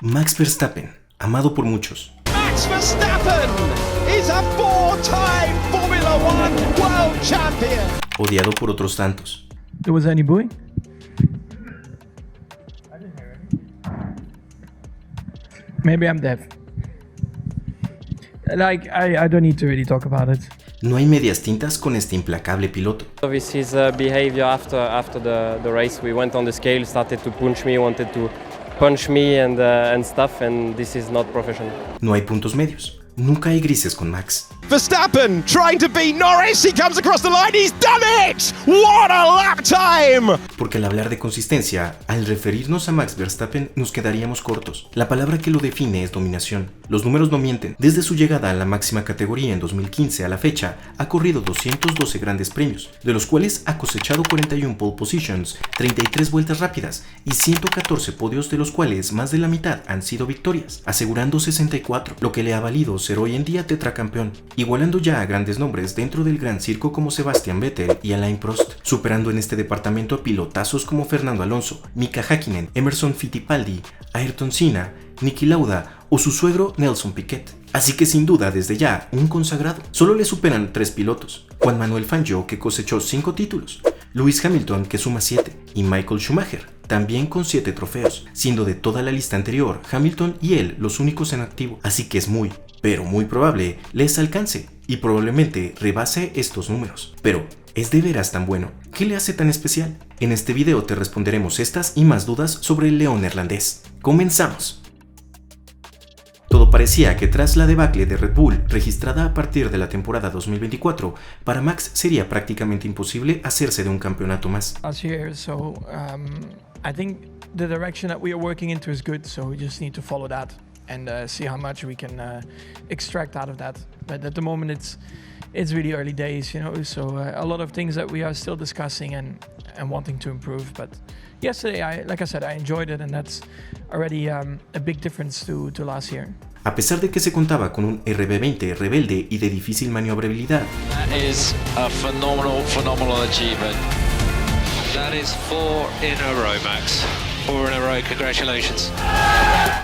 Max Verstappen, amado por muchos. Max Verstappen is a four-time Formula One World Champion. Odiado por otros tantos. Was any booing? Maybe I'm deaf. Like, I don't need to really talk about it. No hay medias tintas con este implacable piloto. This is behavior after the race. We went on the scale, started to punch me, wanted to punch me and stuff, and this is not professional. No hay puntos medios. Nunca hay grises con Max. Verstappen trying to beat Norris. He comes across the line. He's done it! What a lap time! Porque al hablar de consistencia, al referirnos a Max Verstappen nos quedaríamos cortos. La palabra que lo define es dominación. Los números no mienten. Desde su llegada a la máxima categoría en 2015 a la fecha, ha corrido 212 grandes premios, de los cuales ha cosechado 41 pole positions, 33 vueltas rápidas y 114 podios, de los cuales más de la mitad han sido victorias, asegurando 64, lo que le ha valido ser hoy en día tetracampeón, igualando ya a grandes nombres dentro del gran circo como Sebastian Vettel y Alain Prost, superando en este departamento a pilotazos como Fernando Alonso, Mika Häkkinen, Emerson Fittipaldi, Ayrton Senna, Niki Lauda o su suegro Nelson Piquet. Así que sin duda desde ya un consagrado. Solo le superan 3 pilotos: Juan Manuel Fangio, que cosechó 5 títulos, Lewis Hamilton, que suma 7, y Michael Schumacher, también con 7 trofeos, siendo de toda la lista anterior Hamilton y él los únicos en activo. Así que es muy, pero muy probable les alcance y probablemente rebase estos números. Pero, ¿es de veras tan bueno? ¿Qué le hace tan especial? En este video te responderemos estas y más dudas sobre el león neerlandés. ¡Comenzamos! Todo parecía que tras la debacle de Red Bull, registrada a partir de la temporada 2024, para Max sería prácticamente imposible hacerse de un campeonato más. Last year, so I think the direction that we are working into is good, so we just need to follow that and see how much we can extract out of that. But at the moment it's really early days, you know, so a lot of things that we are still discussing and wanting to improve. But yesterday, like I said, I enjoyed it, and that's already a big difference to last year. A pesar de que se contaba con un RB20 rebelde y de difícil maniobrabilidad, That is a phenomenal achievement. That is 4 in a row, Max. 4 in a row, congratulations.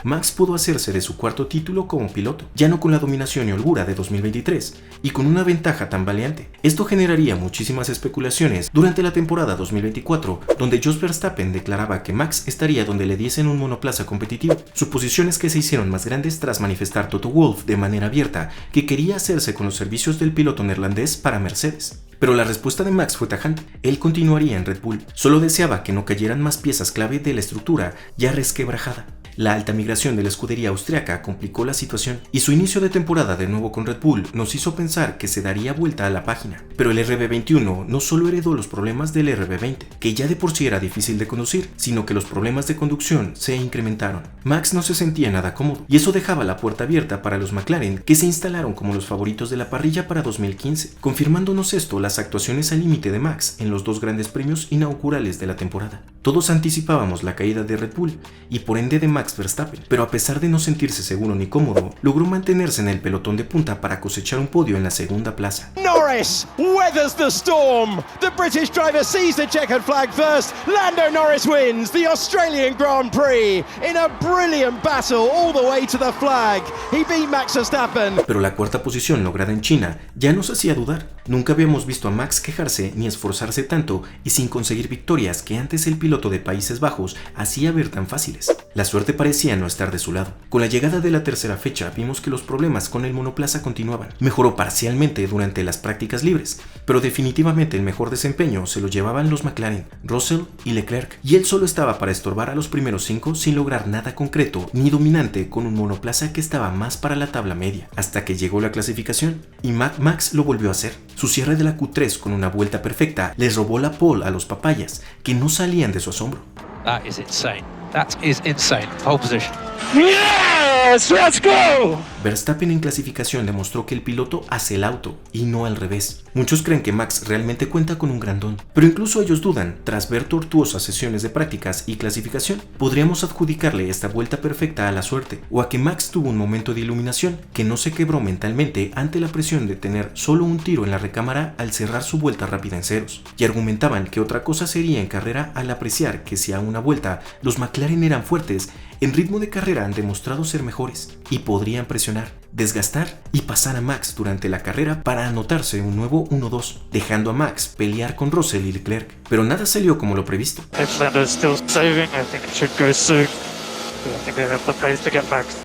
Max pudo hacerse de su cuarto título como piloto, ya no con la dominación y holgura de 2023, y con una ventaja tan valiente. Esto generaría muchísimas especulaciones durante la temporada 2024, donde Jos Verstappen declaraba que Max estaría donde le diesen un monoplaza competitivo, suposiciones que se hicieron más grandes tras manifestar Toto Wolff de manera abierta que quería hacerse con los servicios del piloto neerlandés para Mercedes. Pero la respuesta de Max fue tajante. Él continuaría en Red Bull. Solo deseaba que no cayeran más piezas clave de la estructura ya resquebrajada. La alta migración de la escudería austriaca complicó la situación y su inicio de temporada de nuevo con Red Bull nos hizo pensar que se daría vuelta a la página. Pero el RB21 no solo heredó los problemas del RB20, que ya de por sí era difícil de conducir, sino que los problemas de conducción se incrementaron. Max no se sentía nada cómodo y eso dejaba la puerta abierta para los McLaren, que se instalaron como los favoritos de la parrilla para 2015, confirmándonos esto las actuaciones al límite de Max en los 2 grandes premios inaugurales de la temporada. Todos anticipábamos la caída de Red Bull y por ende de Max Verstappen, pero a pesar de no sentirse seguro ni cómodo, logró mantenerse en el pelotón de punta para cosechar un podio en la segunda plaza. Norris weathers the storm. The British driver sees the checkered flag first. Lando Norris wins the Australian Grand Prix in a brilliant battle all the way to the flag. He beat Max Verstappen. Pero la cuarta posición lograda en China ya nos hacía dudar. Nunca habíamos visto a Max quejarse ni esforzarse tanto y sin conseguir victorias que antes el piloto de Países Bajos hacía ver tan fáciles. La suerte parecía no estar de su lado. Con la llegada de la tercera fecha vimos que los problemas con el monoplaza continuaban. Mejoró parcialmente durante las prácticas libres, pero definitivamente el mejor desempeño se lo llevaban los McLaren, Russell y Leclerc, y él solo estaba para estorbar a los primeros 5 sin lograr nada concreto ni dominante con un monoplaza que estaba más para la tabla media, hasta que llegó la clasificación y Max lo volvió a hacer. Su cierre de la Q3 con una vuelta perfecta les robó la pole a los papayas, que no salían de su asombro. That is insane. That is insane. Pole position. Yes, let's go! Verstappen en clasificación demostró que el piloto hace el auto y no al revés. Muchos creen que Max realmente cuenta con un gran don, pero incluso ellos dudan. Tras ver tortuosas sesiones de prácticas y clasificación, podríamos adjudicarle esta vuelta perfecta a la suerte, o a que Max tuvo un momento de iluminación que no se quebró mentalmente ante la presión de tener solo un tiro en la recámara al cerrar su vuelta rápida en ceros, y argumentaban que otra cosa sería en carrera al apreciar que si a una vuelta los McLaren eran fuertes, en ritmo de carrera han demostrado ser mejores y podrían presionar, desgastar y pasar a Max durante la carrera para anotarse un nuevo 1-2, dejando a Max pelear con Russell y Leclerc. Pero nada salió como lo previsto.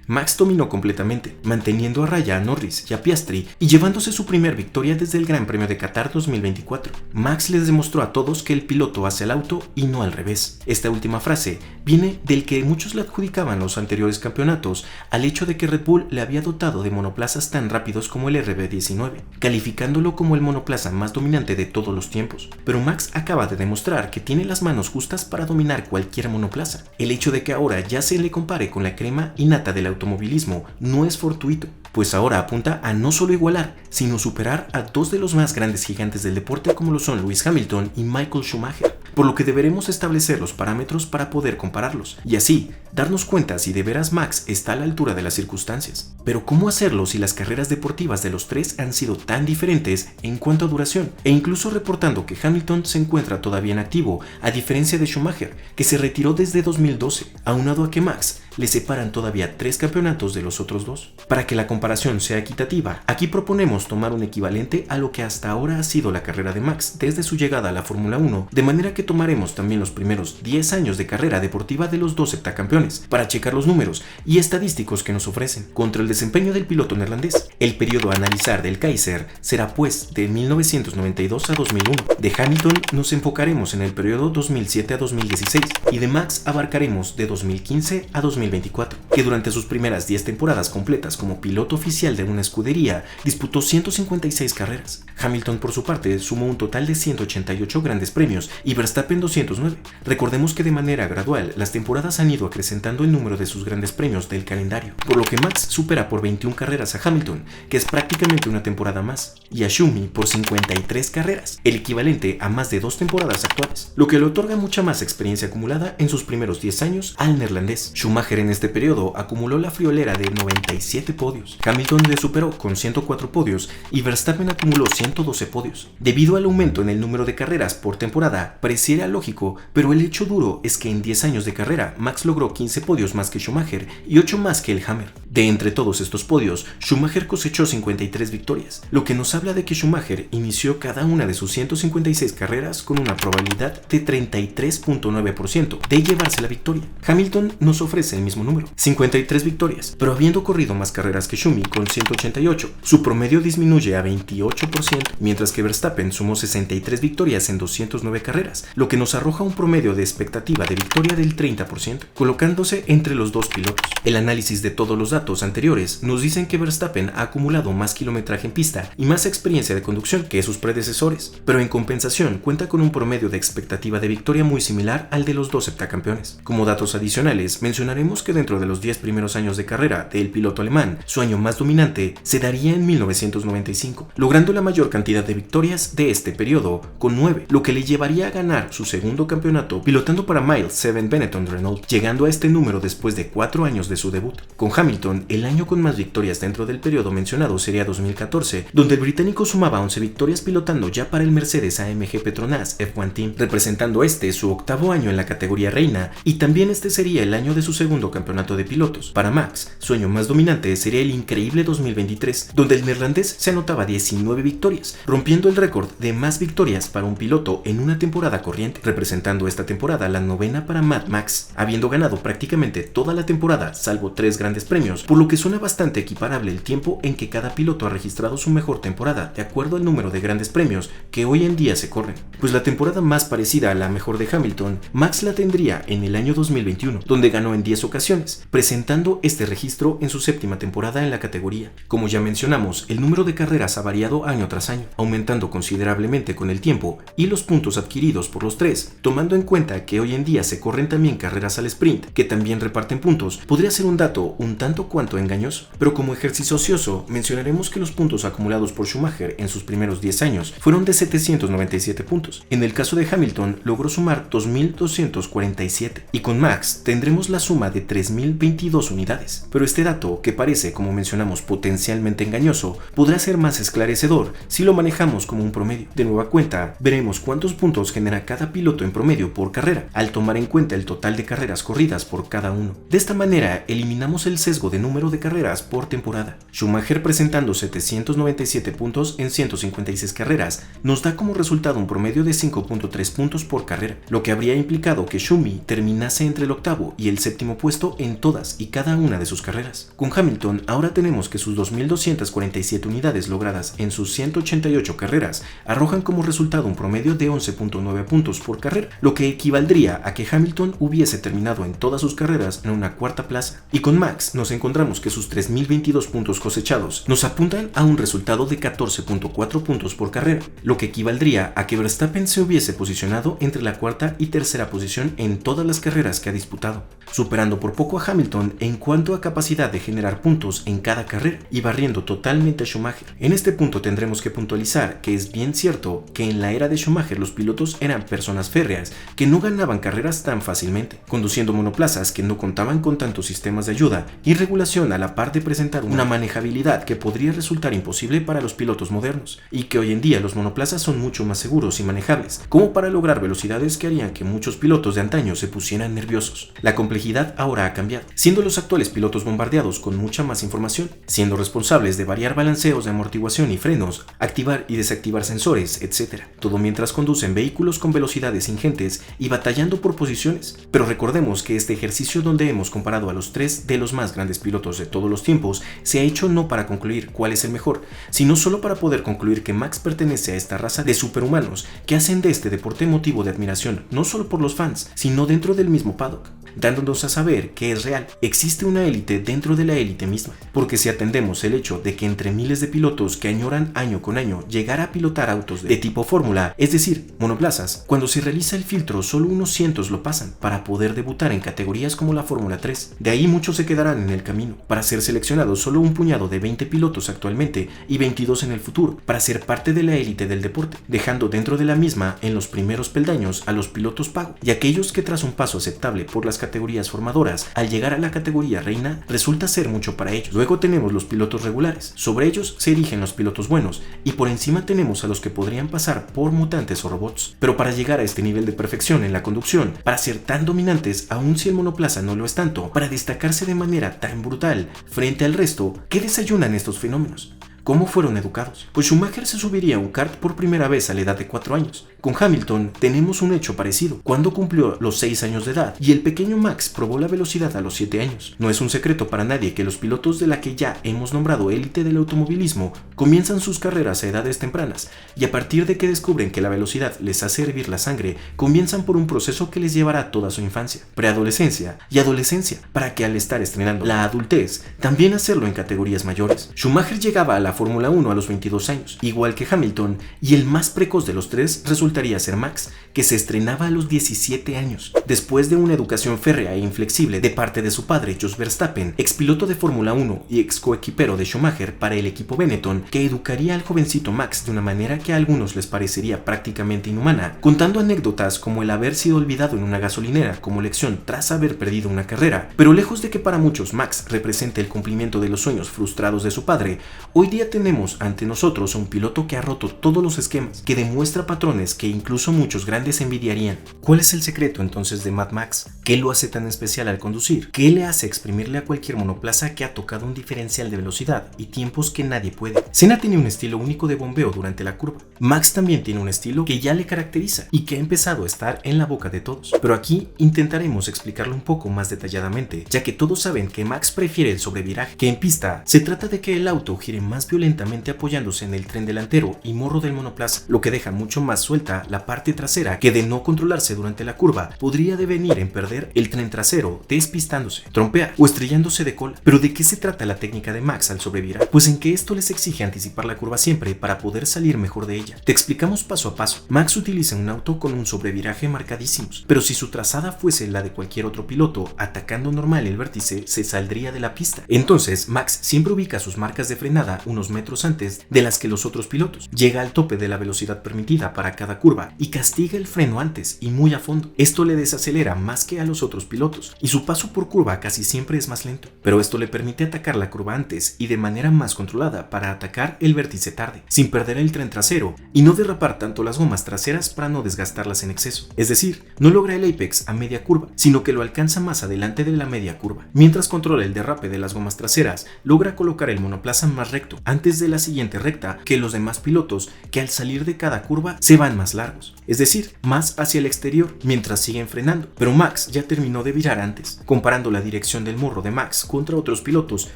Max dominó completamente, manteniendo a raya a Norris y a Piastri y llevándose su primer victoria desde el Gran Premio de Qatar 2024. Max les demostró a todos que el piloto hace el auto y no al revés. Esta última frase viene del que muchos le adjudicaban los anteriores campeonatos al hecho de que Red Bull le había dotado de monoplazas tan rápidos como el RB19, calificándolo como el monoplaza más dominante de todos los tiempos. Pero Max acaba de demostrar que tiene las manos justas para dominar cualquier monoplaza. El hecho de que ahora ya se le compare con la crema innata del automovilismo no es fortuito, pues ahora apunta a no solo igualar, sino superar a dos de los más grandes gigantes del deporte como lo son Lewis Hamilton y Michael Schumacher, por lo que deberemos establecer los parámetros para poder compararlos, y así darnos cuenta si de veras Max está a la altura de las circunstancias. Pero ¿cómo hacerlo si las carreras deportivas de los tres han sido tan diferentes en cuanto a duración? E incluso reportando que Hamilton se encuentra todavía en activo, a diferencia de Schumacher, que se retiró desde 2012, aunado a que Max le separan todavía 3 campeonatos de los otros 2. Para que la comparación sea equitativa, aquí proponemos tomar un equivalente a lo que hasta ahora ha sido la carrera de Max desde su llegada a la Fórmula 1, de manera que tomaremos también los primeros 10 años de carrera deportiva de los 2 heptacampeones, para checar los números y estadísticos que nos ofrecen contra el desempeño del piloto neerlandés. El periodo a analizar del Kaiser será pues de 1992 a 2001. De Hamilton nos enfocaremos en el periodo 2007 a 2016 y de Max abarcaremos de 2015 a 2024, que durante sus primeras 10 temporadas completas como piloto oficial de una escudería disputó 156 carreras. Hamilton por su parte sumó un total de 188 grandes premios y Verstappen 209. Recordemos que de manera gradual las temporadas han ido acrecentando el número de sus grandes premios del calendario, por lo que Max supera por 21 carreras a Hamilton, que es prácticamente una temporada más, y a Schumi por 53 carreras, el equivalente a más de 2 temporadas actuales, lo que le otorga mucha más experiencia acumulada en sus primeros 10 años al neerlandés. Schumacher en este periodo acumuló la friolera de 97 podios, Hamilton le superó con 104 podios y Verstappen acumuló 112 podios. Debido al aumento en el número de carreras por temporada, pareciera lógico, pero el hecho duro es que en 10 años de carrera, Max logró 15 podios más que Schumacher y 8 más que el Hammer. De entre todos estos podios, Schumacher cosechó 53 victorias, lo que nos habla de que Schumacher inició cada una de sus 156 carreras con una probabilidad de 33.9% de llevarse la victoria. Hamilton nos ofrece el mismo número, 53 victorias, pero habiendo corrido más carreras que Schumi con 188, su promedio disminuye a 28%, mientras que Verstappen sumó 63 victorias en 209 carreras, lo que nos arroja un promedio de expectativa de victoria del 30%, colocándose entre los dos pilotos. El análisis de todos los datos anteriores nos dicen que Verstappen ha acumulado más kilometraje en pista y más experiencia de conducción que sus predecesores, pero en compensación cuenta con un promedio de expectativa de victoria muy similar al de los 2 heptacampeones. Como datos adicionales, mencionaremos que dentro de los 10 primeros años de carrera del piloto alemán, su año más dominante se daría en 1995, logrando la mayor cantidad de victorias de este periodo, con 9, lo que le llevaría a ganar su segundo campeonato pilotando para Miles 7 Benetton Renault, llegando a este número después de 4 años de su debut. Con Hamilton, el año con más victorias dentro del periodo mencionado sería 2014, donde el británico sumaba 11 victorias pilotando ya para el Mercedes AMG Petronas F1 Team, representando su octavo año en la categoría reina, y también este sería el año de su segundo campeonato de pilotos. Para Max, su año más dominante sería el increíble 2023, donde el neerlandés se anotaba 19 victorias, rompiendo el récord de más victorias para un piloto en una temporada corriente, representando esta temporada la novena para Mad Max, habiendo ganado prácticamente toda la temporada salvo 3 grandes premios, por lo que suena bastante equiparable el tiempo en que cada piloto ha registrado su mejor temporada, de acuerdo al número de grandes premios que hoy en día se corren. Pues la temporada más parecida a la mejor de Hamilton, Max la tendría en el año 2021, donde ganó en 10 ocasiones, presentando este registro en su 7ª temporada en la categoría. Como ya mencionamos, el número de carreras ha variado año tras año, aumentando considerablemente con el tiempo y los puntos adquiridos por los 3, tomando en cuenta que hoy en día se corren también carreras al sprint, que también reparten puntos. Podría ser un dato un tanto tanto cuanto engañoso. Pero como ejercicio ocioso, mencionaremos que los puntos acumulados por Schumacher en sus primeros 10 años fueron de 797 puntos. En el caso de Hamilton, logró sumar 2.247 y con Max tendremos la suma de 3.022 unidades. Pero este dato, que parece, como mencionamos, potencialmente engañoso, podrá ser más esclarecedor si lo manejamos como un promedio. De nueva cuenta, veremos cuántos puntos genera cada piloto en promedio por carrera, al tomar en cuenta el total de carreras corridas por cada uno. De esta manera, eliminamos el sesgo de número de carreras por temporada. Schumacher, presentando 797 puntos en 156 carreras, nos da como resultado un promedio de 5.3 puntos por carrera, lo que habría implicado que Schumi terminase entre el octavo y el séptimo puesto en todas y cada una de sus carreras. Con Hamilton, ahora tenemos que sus 2.247 unidades logradas en sus 188 carreras arrojan como resultado un promedio de 11.9 puntos por carrera, lo que equivaldría a que Hamilton hubiese terminado en todas sus carreras en una cuarta plaza. Y con Max nos encontramos que sus 3.022 puntos cosechados nos apuntan a un resultado de 14.4 puntos por carrera, lo que equivaldría a que Verstappen se hubiese posicionado entre la cuarta y tercera posición en todas las carreras que ha disputado, superando por poco a Hamilton en cuanto a capacidad de generar puntos en cada carrera y barriendo totalmente a Schumacher. En este punto tendremos que puntualizar que es bien cierto que en la era de Schumacher los pilotos eran personas férreas que no ganaban carreras tan fácilmente, conduciendo monoplazas que no contaban con tantos sistemas de ayuda y regulación, a la par de presentar una manejabilidad que podría resultar imposible para los pilotos modernos, y que hoy en día los monoplazas son mucho más seguros y manejables, como para lograr velocidades que harían que muchos pilotos de antaño se pusieran nerviosos. La complejidad ahora ha cambiado, siendo los actuales pilotos bombardeados con mucha más información, siendo responsables de variar balanceos de amortiguación y frenos, activar y desactivar sensores, etc. Todo mientras conducen vehículos con velocidades ingentes y batallando por posiciones. Pero recordemos que este ejercicio, donde hemos comparado a los tres de los más grandes pilotos de todos los tiempos, se ha hecho no para concluir cuál es el mejor, sino solo para poder concluir que Max pertenece a esta raza de superhumanos que hacen de este deporte motivo de admiración, no solo por los fans, sino dentro del mismo paddock, dándonos a saber que es real, existe una élite dentro de la élite misma, porque si atendemos el hecho de que entre miles de pilotos que añoran año con año llegar a pilotar autos de tipo fórmula, es decir, monoplazas, cuando se realiza el filtro solo unos cientos lo pasan para poder debutar en categorías como la Fórmula 3. De ahí muchos se quedarán en el camino, para ser seleccionados solo un puñado de 20 pilotos actualmente y 22 en el futuro, para ser parte de la élite del deporte, dejando dentro de la misma en los primeros peldaños a los pilotos pago y aquellos que tras un paso aceptable por las categorías formadoras, al llegar a la categoría reina, resulta ser mucho para ellos. Luego tenemos los pilotos regulares, sobre ellos se erigen los pilotos buenos, y por encima tenemos a los que podrían pasar por mutantes o robots. Pero para llegar a este nivel de perfección en la conducción, para ser tan dominantes, aun si el monoplaza no lo es tanto, para destacarse de manera tan brutal frente al resto, ¿qué desayunan estos fenómenos? ¿Cómo fueron educados? Pues Schumacher se subiría a un kart por primera vez a la edad de 4 años. Con Hamilton tenemos un hecho parecido, cuando cumplió los 6 años de edad, y el pequeño Max probó la velocidad a los 7 años. No es un secreto para nadie que los pilotos de la que ya hemos nombrado élite del automovilismo comienzan sus carreras a edades tempranas, y a partir de que descubren que la velocidad les hace hervir la sangre, comienzan por un proceso que les llevará toda su infancia, preadolescencia y adolescencia, para que al estar estrenando la adultez, también hacerlo en categorías mayores. Schumacher llegaba a la Fórmula 1 a los 22 años, igual que Hamilton, y el más precoz de los tres resultaría ser Max, que se estrenaba a los 17 años. Después de una educación férrea e inflexible de parte de su padre, Jos Verstappen, expiloto de Fórmula 1 y ex coequipero de Schumacher para el equipo Benetton, que educaría al jovencito Max de una manera que a algunos les parecería prácticamente inhumana, contando anécdotas como el haber sido olvidado en una gasolinera como lección tras haber perdido una carrera. Pero lejos de que para muchos Max represente el cumplimiento de los sueños frustrados de su padre, hoy día tenemos ante nosotros a un piloto que ha roto todos los esquemas, que demuestra patrones que incluso muchos grandes envidiarían. ¿Cuál es el secreto entonces de Mad Max? ¿Qué lo hace tan especial al conducir? ¿Qué le hace exprimirle a cualquier monoplaza que ha tocado un diferencial de velocidad y tiempos que nadie puede? Senna tenía un estilo único de bombeo durante la curva. Max también tiene un estilo que ya le caracteriza y que ha empezado a estar en la boca de todos. Pero aquí intentaremos explicarlo un poco más detalladamente, ya que todos saben que Max prefiere el sobreviraje, que en pista se trata de que el auto gire más violentamente apoyándose en el tren delantero y morro del monoplaza, lo que deja mucho más suelta la parte trasera que, de no controlarse durante la curva, podría devenir en perder el tren trasero despistándose, trompear o estrellándose de cola. Pero ¿de qué se trata la técnica de Max al sobrevirar? Pues en que esto les exige anticipar la curva siempre para poder salir mejor de ella. Te explicamos paso a paso. Max utiliza un auto con un sobreviraje marcadísimos, pero si su trazada fuese la de cualquier otro piloto, atacando normal el vértice, se saldría de la pista. Entonces Max siempre ubica sus marcas de frenada unos metros antes de las que los otros pilotos, llega al tope de la velocidad permitida para cada curva y castiga el freno antes y muy a fondo. Esto le desacelera más que a los otros pilotos y su paso por curva casi siempre es más lento, pero esto le permite atacar la curva antes y de manera más controlada para atacar el vértice tarde, sin perder el tren trasero y no derrapar tanto las gomas traseras para no desgastarlas en exceso. Es decir, no logra el apex a media curva, sino que lo alcanza más adelante de la media curva. Mientras controla el derrape de las gomas traseras, logra colocar el monoplaza más recto antes de la siguiente recta que los demás pilotos, que al salir de cada curva se van más largos, es decir, más hacia el exterior, mientras siguen frenando. Pero Max ya terminó de virar antes. Comparando la dirección del morro de Max contra otros pilotos,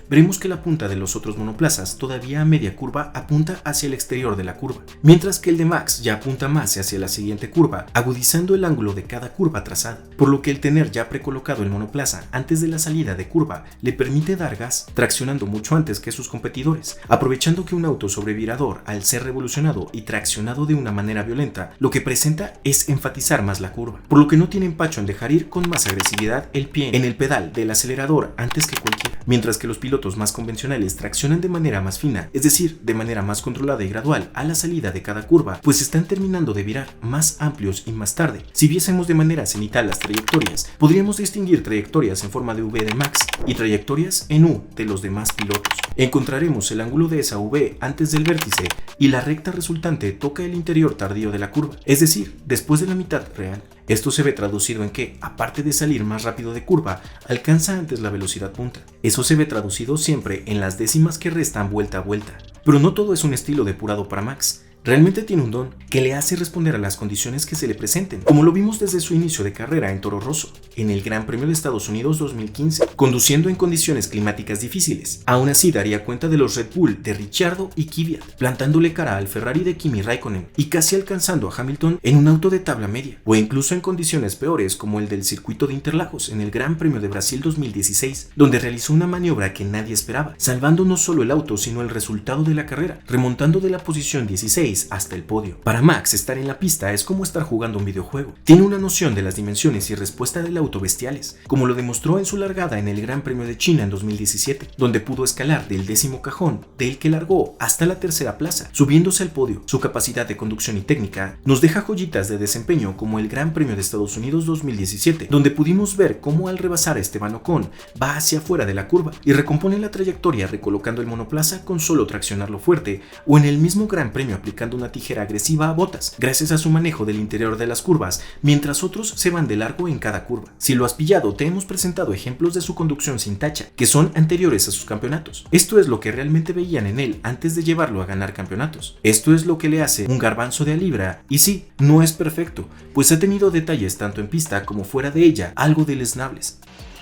veremos que la punta de los otros monoplazas todavía a media curva apunta hacia el exterior de la curva, mientras que el de Max ya apunta más hacia la siguiente curva, agudizando el ángulo de cada curva trazada, por lo que el tener ya precolocado el monoplaza antes de la salida de curva le permite dar gas, traccionando mucho antes que sus competidores, aprovechando que un auto sobrevirador, al ser revolucionado y traccionado de una manera violenta, lo que presenta es enfatizar más la curva, por lo que no tiene empacho en dejar ir con más agresividad el pie en el pedal del acelerador antes que cualquiera, mientras que los pilotos más convencionales traccionan de manera más fina, es decir, de manera más controlada y gradual a la salida de cada curva, pues están terminando de virar más amplios y más tarde. Si viésemos de manera cenital las trayectorias, podríamos distinguir trayectorias en forma de V de Max y trayectorias en U de los demás pilotos. Encontraremos el ángulo de esa V antes del vértice y la recta resultante toca el interior tardío de la curva, es decir, después de la mitad real. Esto se ve traducido en que, aparte de salir más rápido de curva, alcanza antes la velocidad punta. Eso se ve traducido siempre en las décimas que restan vuelta a vuelta. Pero no todo es un estilo depurado para Max. Realmente tiene un don que le hace responder a las condiciones que se le presenten, como lo vimos desde su inicio de carrera en Toro Rosso, en el Gran Premio de Estados Unidos 2015, conduciendo en condiciones climáticas difíciles. Aún así daría cuenta de los Red Bull de Ricciardo y Kvyat, plantándole cara al Ferrari de Kimi Raikkonen y casi alcanzando a Hamilton en un auto de tabla media, o incluso en condiciones peores como el del circuito de Interlagos en el Gran Premio de Brasil 2016, donde realizó una maniobra que nadie esperaba, salvando no solo el auto sino el resultado de la carrera, remontando de la posición 16 hasta el podio. Para Max, estar en la pista es como estar jugando un videojuego. Tiene una noción de las dimensiones y respuesta del auto bestiales, como lo demostró en su largada en el Gran Premio de China en 2017, donde pudo escalar del 10º cajón del que largó hasta la tercera plaza, subiéndose al podio. Su capacidad de conducción y técnica nos deja joyitas de desempeño como el Gran Premio de Estados Unidos 2017, donde pudimos ver cómo al rebasar a Esteban Ocon va hacia afuera de la curva y recompone la trayectoria recolocando el monoplaza con solo traccionarlo fuerte, o en el mismo Gran Premio aplicando una tijera agresiva a Bottas, gracias a su manejo del interior de las curvas, mientras otros se van de largo en cada curva. Si lo has pillado, te hemos presentado ejemplos de su conducción sin tacha, que son anteriores a sus campeonatos. Esto es lo que realmente veían en él antes de llevarlo a ganar campeonatos. Esto es lo que le hace un garbanzo de a libra, y sí, no es perfecto, pues ha tenido detalles tanto en pista como fuera de ella, algo deleznables.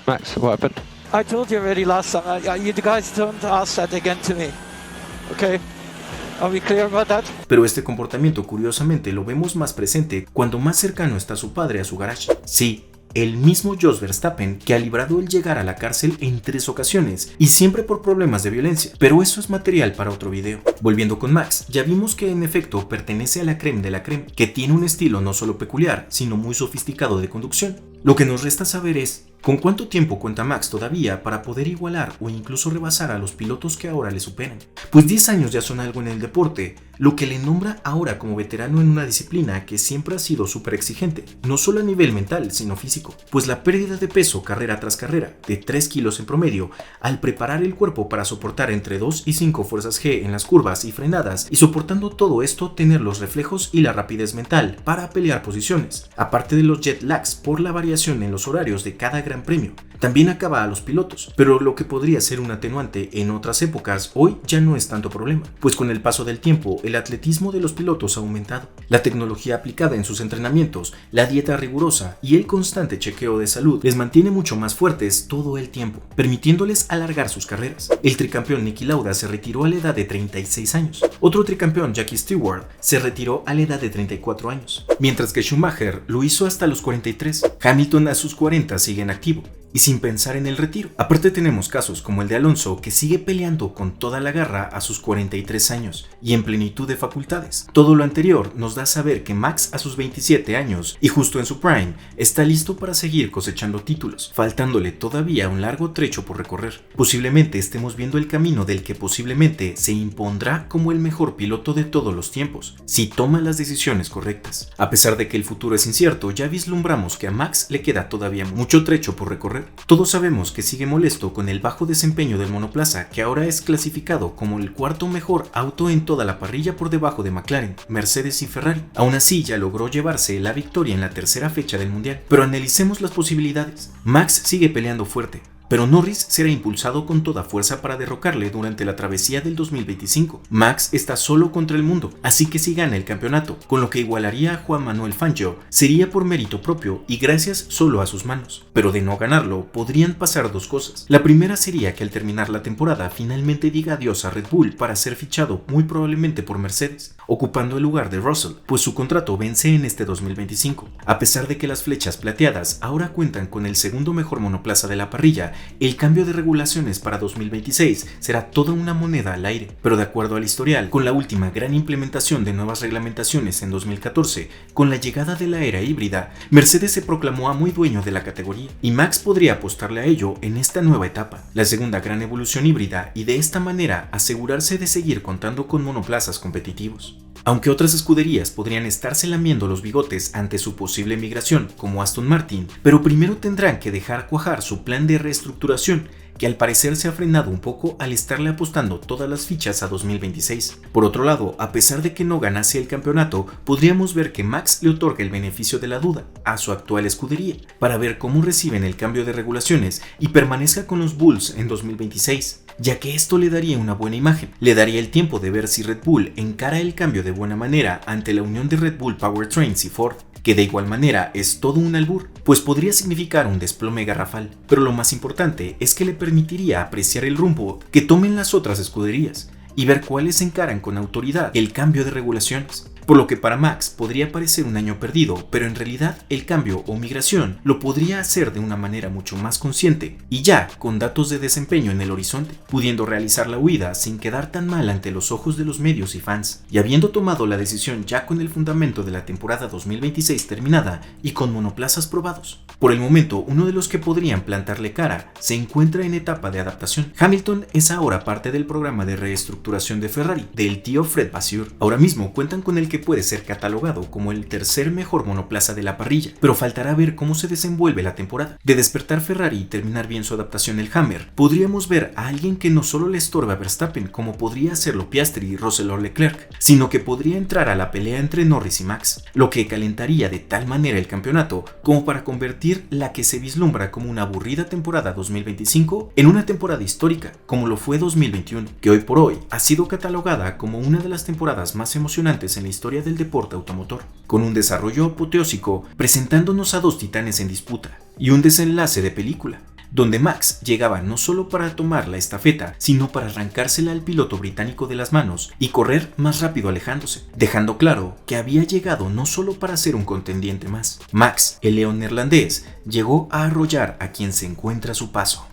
Max, what happened? I told you already last time. You guys don't ask that again to me. Okay? Are we clear about that? Pero este comportamiento curiosamente lo vemos más presente cuando más cercano está su padre a su garage. Sí, el mismo Jos Verstappen, que ha librado el llegar a la cárcel en 3 ocasiones y siempre por problemas de violencia, pero eso es material para otro video. Volviendo con Max, ya vimos que en efecto pertenece a la crème de la crème, que tiene un estilo no solo peculiar, sino muy sofisticado de conducción. Lo que nos resta saber es ¿con cuánto tiempo cuenta Max todavía para poder igualar o incluso rebasar a los pilotos que ahora le superan? Pues 10 años ya son algo en el deporte, lo que le nombra ahora como veterano en una disciplina que siempre ha sido súper exigente, no solo a nivel mental, sino físico, pues la pérdida de peso carrera tras carrera, de 3 kilos en promedio, al preparar el cuerpo para soportar entre 2 y 5 fuerzas G en las curvas y frenadas, y soportando todo esto tener los reflejos y la rapidez mental para pelear posiciones, aparte de los jet lags por la variación en los horarios de cada gran Gran Premio. También acaba a los pilotos, pero lo que podría ser un atenuante en otras épocas, hoy ya no es tanto problema, pues con el paso del tiempo el atletismo de los pilotos ha aumentado. La tecnología aplicada en sus entrenamientos, la dieta rigurosa y el constante chequeo de salud les mantiene mucho más fuertes todo el tiempo, permitiéndoles alargar sus carreras. El tricampeón Niki Lauda se retiró a la edad de 36 años. Otro tricampeón, Jackie Stewart, se retiró a la edad de 34 años, mientras que Schumacher lo hizo hasta los 43. Hamilton a sus 40 sigue en activo y sin pensar en el retiro. Aparte tenemos casos como el de Alonso, que sigue peleando con toda la garra a sus 43 años y en plenitud de facultades. Todo lo anterior nos da a saber que Max a sus 27 años y justo en su prime está listo para seguir cosechando títulos, faltándole todavía un largo trecho por recorrer. Posiblemente estemos viendo el camino del que posiblemente se impondrá como el mejor piloto de todos los tiempos, si toma las decisiones correctas. A pesar de que el futuro es incierto, ya vislumbramos que a Max le queda todavía mucho trecho por recorrer. Todos sabemos que sigue molesto con el bajo desempeño del monoplaza, que ahora es clasificado como el cuarto mejor auto en toda la parrilla por debajo de McLaren, Mercedes y Ferrari. Aún así ya logró llevarse la victoria en la tercera fecha del mundial. Pero analicemos las posibilidades. Max sigue peleando fuerte, pero Norris será impulsado con toda fuerza para derrocarle durante la travesía del 2025. Max está solo contra el mundo, así que si gana el campeonato, con lo que igualaría a Juan Manuel Fangio, sería por mérito propio y gracias solo a sus manos. Pero de no ganarlo, podrían pasar dos cosas. La primera sería que al terminar la temporada finalmente diga adiós a Red Bull para ser fichado muy probablemente por Mercedes, ocupando el lugar de Russell, pues su contrato vence en este 2025. A pesar de que las flechas plateadas ahora cuentan con el segundo mejor monoplaza de la parrilla, el cambio de regulaciones para 2026 será toda una moneda al aire, pero de acuerdo al historial, con la última gran implementación de nuevas reglamentaciones en 2014, con la llegada de la era híbrida, Mercedes se proclamó muy dueño de la categoría, y Max podría apostarle a ello en esta nueva etapa, la segunda gran evolución híbrida, y de esta manera asegurarse de seguir contando con monoplazas competitivos. Aunque otras escuderías podrían estarse lamiendo los bigotes ante su posible migración, como Aston Martin, pero primero tendrán que dejar cuajar su plan de reestructuración, que al parecer se ha frenado un poco al estarle apostando todas las fichas a 2026. Por otro lado, a pesar de que no ganase el campeonato, podríamos ver que Max le otorga el beneficio de la duda a su actual escudería, para ver cómo reciben el cambio de regulaciones y permanezca con los Bulls en 2026, ya que esto le daría una buena imagen, le daría el tiempo de ver si Red Bull encara el cambio de buena manera ante la unión de Red Bull Powertrains y Ford, que de igual manera es todo un albur, pues podría significar un desplome garrafal, pero lo más importante es que le permitiría apreciar el rumbo que tomen las otras escuderías y ver cuáles encaran con autoridad el cambio de regulaciones. Por lo que para Max podría parecer un año perdido, pero en realidad el cambio o migración lo podría hacer de una manera mucho más consciente y ya con datos de desempeño en el horizonte, pudiendo realizar la huida sin quedar tan mal ante los ojos de los medios y fans, y habiendo tomado la decisión ya con el fundamento de la temporada 2026 terminada y con monoplazas probados. Por el momento, uno de los que podrían plantarle cara se encuentra en etapa de adaptación. Hamilton es ahora parte del programa de reestructuración de Ferrari, del tío Fred Vasseur. Ahora mismo cuentan con el que puede ser catalogado como el tercer mejor monoplaza de la parrilla, pero faltará ver cómo se desenvuelve la temporada. De despertar Ferrari y terminar bien su adaptación el Hammer, podríamos ver a alguien que no solo le estorba a Verstappen, como podría hacerlo Piastri y Russell o Leclerc, sino que podría entrar a la pelea entre Norris y Max, lo que calentaría de tal manera el campeonato como para convertir la que se vislumbra como una aburrida temporada 2025 en una temporada histórica, como lo fue 2021, que hoy por hoy ha sido catalogada como una de las temporadas más emocionantes en la historia del deporte automotor, con un desarrollo apoteósico presentándonos a dos titanes en disputa y un desenlace de película, donde Max llegaba no solo para tomar la estafeta, sino para arrancársela al piloto británico de las manos y correr más rápido alejándose, dejando claro que había llegado no solo para ser un contendiente más. Max, el león neerlandés, llegó a arrollar a quien se encuentra a su paso.